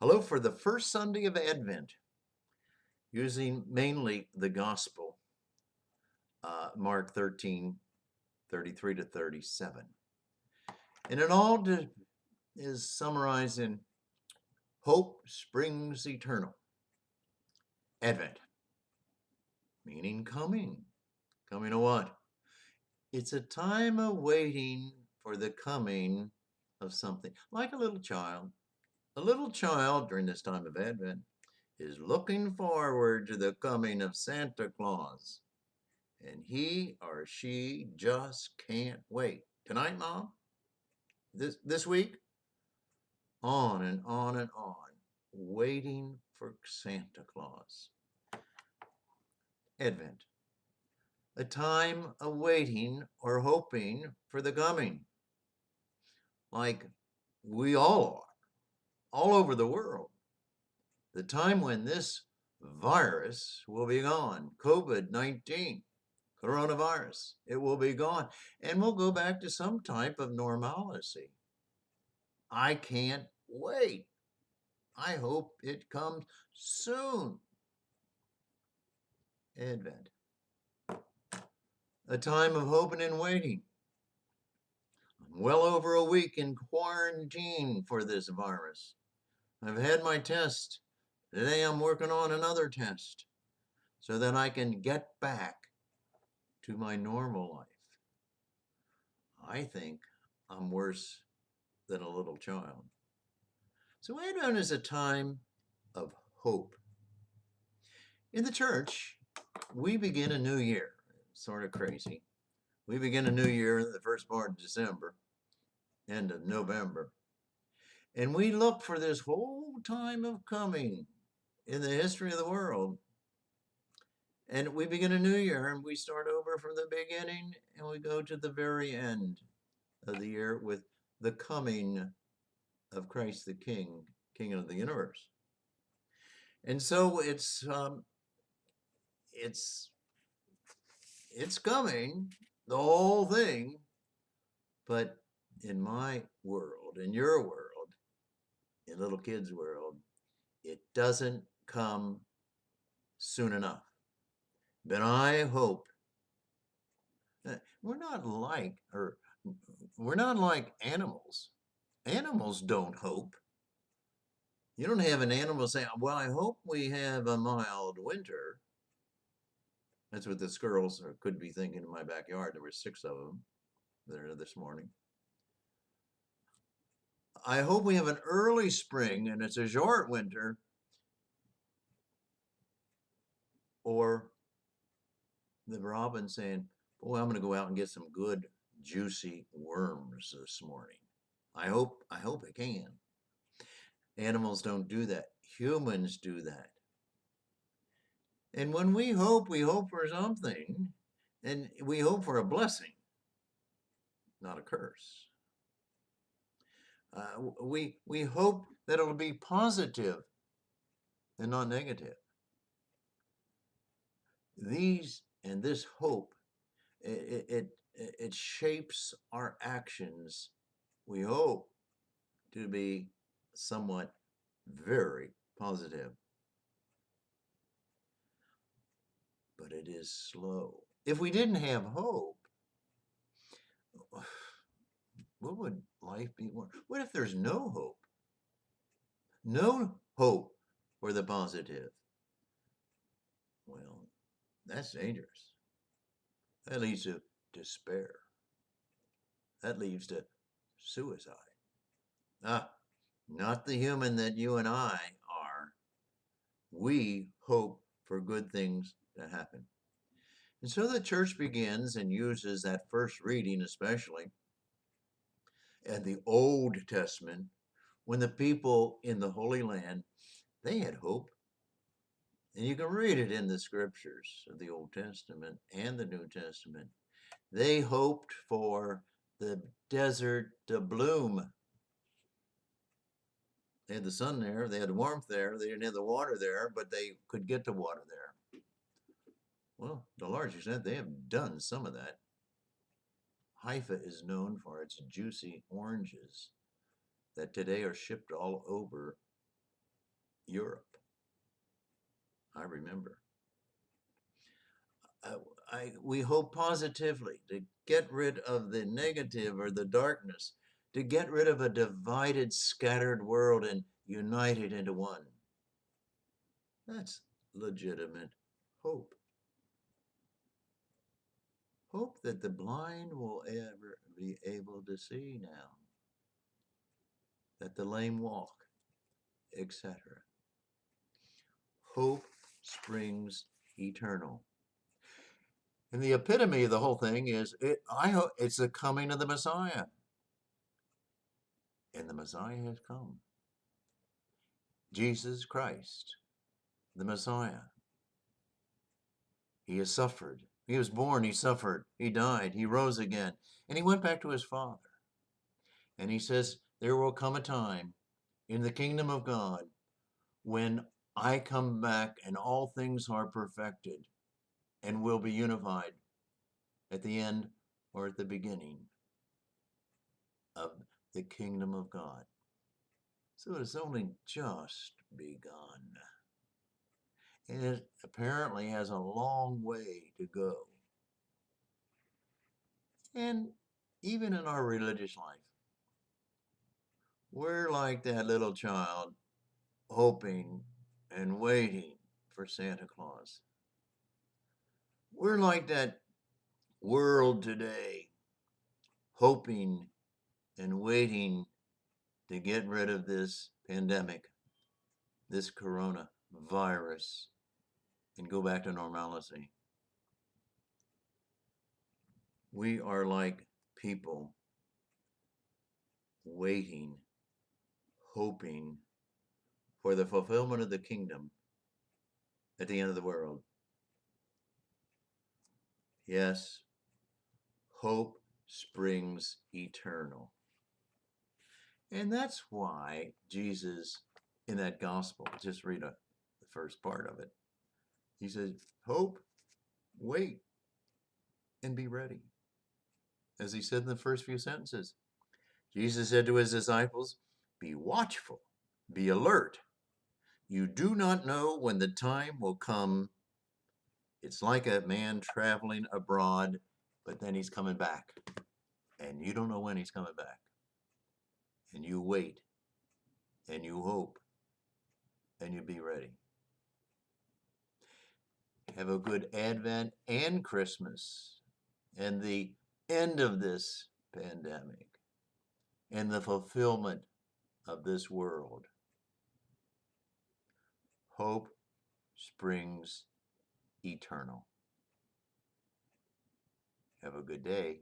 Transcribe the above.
Hello for the first Sunday of Advent, using mainly the Gospel, Mark 13:33 to 37. And it all is summarized in hope springs eternal. Advent, meaning coming. Coming to what? It's a time of waiting for the coming of something, like a little child. A little child during this time of Advent is looking forward to the coming of Santa Claus. And he or she just can't wait. Tonight, Mom? This week? On and on and on, waiting for Santa Claus. Advent, a time of waiting or hoping for the coming, like we all are, all over the world. The time when this virus will be gone, COVID-19. Coronavirus, it will be gone, and we'll go back to some type of normalcy. I can't wait. I hope it comes soon. Advent, a time of hoping and waiting. I'm well over a week in quarantine for this virus. I've had my test. Today I'm working on another test so that I can get back to my normal life. I think I'm worse than a little child. So Advent is a time of hope. In the church, we begin a new year. Sort of crazy. We begin a new year in the first part of December, end of November. And we look for this whole time of coming in the history of the world. And we begin a new year and we start over from the beginning and we go to the very end of the year with the coming of Christ the King, King of the universe. And so it's coming, the whole thing, but in my world, in your world, in little kids' world, it doesn't come soon enough. But I hope we're not like animals. Animals don't hope. You don't have an animal saying, well, I hope we have a mild winter. That's what the squirrels could be thinking in my backyard. There were 6 of them there this morning. I hope we have an early spring and it's a short winter. Or the robin saying, boy, I'm going to go out and get some good juicy worms this morning. I hope I can. Animals don't do that. Humans do that. And when we hope for something, and we hope for a blessing, not a curse. We hope that it'll be positive and not negative. This hope, it shapes our actions. We hope to be somewhat very positive. But it is slow. If we didn't have hope, what would life be? What if there's no hope? No hope for the positive. Well, that's dangerous. That leads to despair. That leads to suicide. Not the human that you and I are. We hope for good things to happen. And so the church begins and uses that first reading, especially in the Old Testament, when the people in the Holy Land, they had hope. And you can read it in the scriptures of the Old Testament and the New Testament. They hoped for the desert to bloom. They had the sun there, they had the warmth there, they didn't have the water there, but they could get the water there. Well, to a large extent, they have done some of that. Haifa is known for its juicy oranges that today are shipped all over Europe. I remember. We hope positively to get rid of the negative or the darkness, to get rid of a divided, scattered world and unite it into one. That's legitimate hope. Hope that the blind will ever be able to see now, that the lame walk, etc. Hope springs eternal. And the epitome of the whole thing is I hope it's the coming of the Messiah. And the Messiah has come. Jesus Christ, the Messiah. He has suffered. He was born, he suffered, he died, he rose again, and he went back to his Father. And he says, there will come a time in the kingdom of God when I come back and all things are perfected and will be unified at the end or at the beginning of the kingdom of God. So it's only just begun. And it apparently has a long way to go. And even in our religious life, we're like that little child hoping and waiting for Santa Claus. We're like that world today hoping and waiting to get rid of this pandemic, this coronavirus, and go back to normalcy. We are like people waiting, hoping for the fulfillment of the kingdom at the end of the world. Yes, hope springs eternal. And that's why Jesus, in that gospel, just read the first part of it. He says, hope, wait, and be ready. As he said in the first few sentences, Jesus said to his disciples, be watchful, be alert. You do not know when the time will come. It's like a man traveling abroad, but then he's coming back. And you don't know when he's coming back. And you wait, and you hope, and you be ready. Have a good Advent and Christmas and the end of this pandemic and the fulfillment of this world. Hope springs eternal. Have a good day.